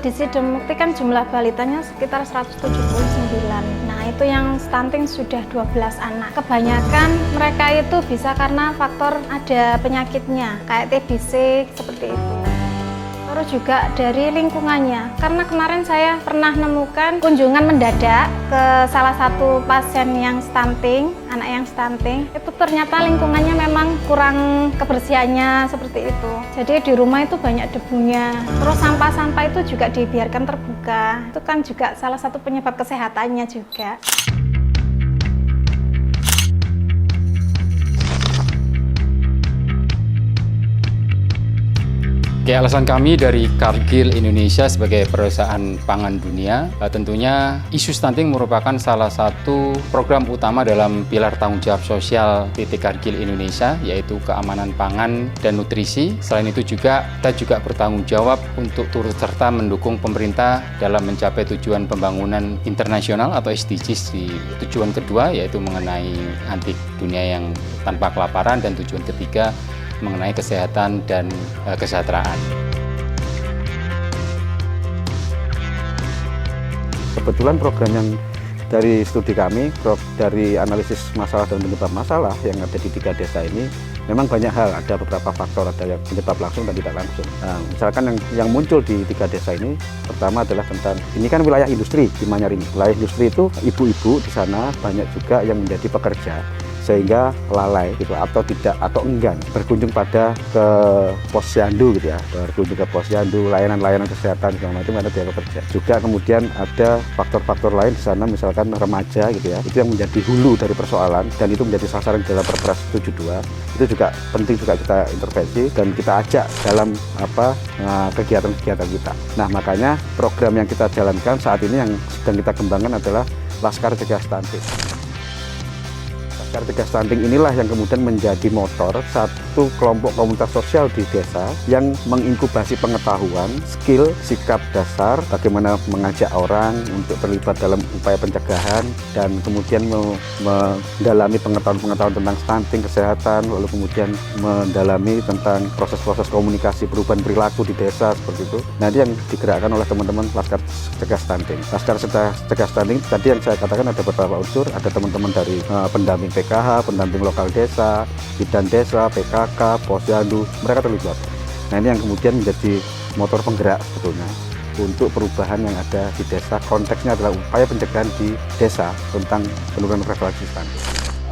di Sidemukti kan jumlah balitanya sekitar 179. Nah, itu yang stunting sudah 12 anak. Kebanyakan mereka itu bisa karena faktor ada penyakitnya, kayak TBC seperti itu. Terus juga dari lingkungannya, karena kemarin saya pernah menemukan kunjungan mendadak ke salah satu pasien yang stunting, anak yang stunting, itu ternyata lingkungannya memang kurang kebersihannya seperti itu. Jadi di rumah itu banyak debunya, terus sampah-sampah itu juga dibiarkan terbuka, itu kan juga salah satu penyebab kesehatannya juga. Alasan kami dari Cargill Indonesia sebagai perusahaan pangan dunia, tentunya isu stunting merupakan salah satu program utama dalam pilar tanggung jawab sosial PT Cargill Indonesia, yaitu keamanan pangan dan nutrisi. Selain itu juga kita juga bertanggung jawab untuk turut serta mendukung pemerintah dalam mencapai tujuan pembangunan internasional atau SDGs di tujuan kedua, yaitu mengenai anti dunia yang tanpa kelaparan, dan tujuan ketiga mengenai kesehatan dan kesejahteraan. Kebetulan program yang dari studi kami, dari analisis masalah dan penyebab masalah yang ada di 3 desa ini, memang banyak hal, ada beberapa faktor, ada yang penyebab langsung dan tidak langsung. Nah, misalkan yang muncul di 3 desa ini, pertama adalah tentang, ini kan wilayah industri di Manyar ini. Wilayah industri itu ibu-ibu di sana banyak juga yang menjadi pekerja, sehingga lalai gitu, atau tidak, atau enggan berkunjung pada ke posyandu gitu ya, berkunjung ke posyandu, layanan-layanan kesehatan segala macam karena dia bekerja. Juga kemudian ada faktor-faktor lain di sana, misalkan remaja gitu ya, itu yang menjadi hulu dari persoalan, dan itu menjadi sasaran dalam Perpres 72. Itu juga penting juga kita intervensi dan kita ajak dalam kegiatan-kegiatan kita. Nah, makanya program yang kita jalankan saat ini yang sedang kita kembangkan adalah Laskar Cegah Stunting. Laskar Cegah Stunting inilah yang kemudian menjadi motor satu kelompok komunitas sosial di desa yang menginkubasi pengetahuan, skill, sikap dasar, bagaimana mengajak orang untuk terlibat dalam upaya pencegahan, dan kemudian mendalami pengetahuan-pengetahuan tentang stunting, kesehatan, lalu kemudian mendalami tentang proses-proses komunikasi perubahan perilaku di desa seperti itu. Nah, ini yang digerakkan oleh teman-teman Laskar Cegah Stunting. Laskar Cegah Stunting tadi yang saya katakan ada beberapa unsur, ada teman-teman dari pendamping PKH, pendamping lokal desa, bidan desa, PKK, posyandu, mereka terlibat. Nah, ini yang kemudian menjadi motor penggerak sebetulnya untuk perubahan yang ada di desa. Konteksnya adalah upaya pencegahan di desa tentang penurunan prevalensi stunting.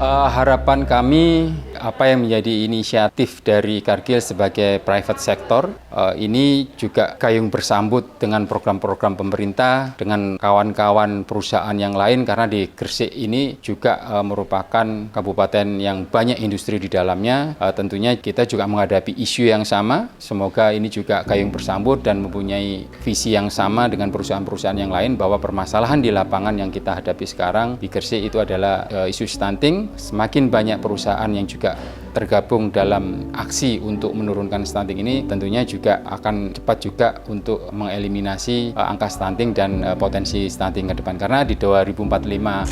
Harapan kami, apa yang menjadi inisiatif dari Cargill sebagai private sector, ini juga gayung bersambut dengan program-program pemerintah, dengan kawan-kawan perusahaan yang lain, karena di Gresik ini juga merupakan kabupaten yang banyak industri di dalamnya. Tentunya kita juga menghadapi isu yang sama, semoga ini juga gayung bersambut dan mempunyai visi yang sama dengan perusahaan-perusahaan yang lain, bahwa permasalahan di lapangan yang kita hadapi sekarang di Gresik itu adalah isu stunting. Semakin banyak perusahaan yang juga tergabung dalam aksi untuk menurunkan stunting ini, tentunya juga akan cepat juga untuk mengeliminasi angka stunting dan potensi stunting ke depan. Karena di 2045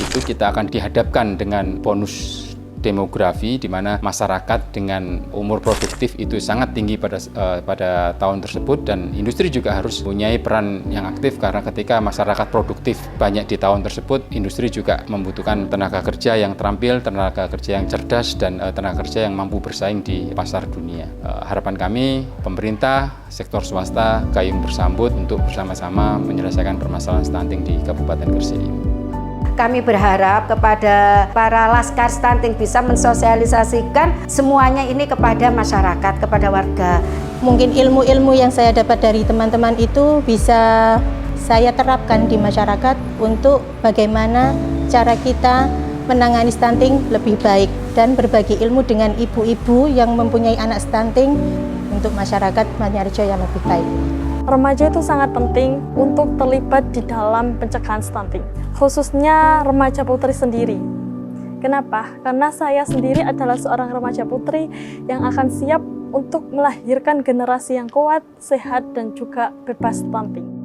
itu kita akan dihadapkan dengan bonus demografi, di mana masyarakat dengan umur produktif itu sangat tinggi pada tahun tersebut, dan industri juga harus mempunyai peran yang aktif, karena ketika masyarakat produktif banyak di tahun tersebut, industri juga membutuhkan tenaga kerja yang terampil, tenaga kerja yang cerdas, dan tenaga kerja yang mampu bersaing di pasar dunia. Harapan kami, pemerintah, sektor swasta gayung bersambut untuk bersama-sama menyelesaikan permasalahan stunting di Kabupaten Gresik ini. Kami berharap kepada para Laskar Stunting bisa mensosialisasikan semuanya ini kepada masyarakat, kepada warga. Mungkin ilmu-ilmu yang saya dapat dari teman-teman itu bisa saya terapkan di masyarakat untuk bagaimana cara kita menangani stunting lebih baik, dan berbagi ilmu dengan ibu-ibu yang mempunyai anak stunting untuk masyarakat Manyarjo yang lebih baik. Remaja itu sangat penting untuk terlibat di dalam pencegahan stunting, khususnya remaja putri sendiri. Kenapa? Karena saya sendiri adalah seorang remaja putri yang akan siap untuk melahirkan generasi yang kuat, sehat, dan juga bebas stunting.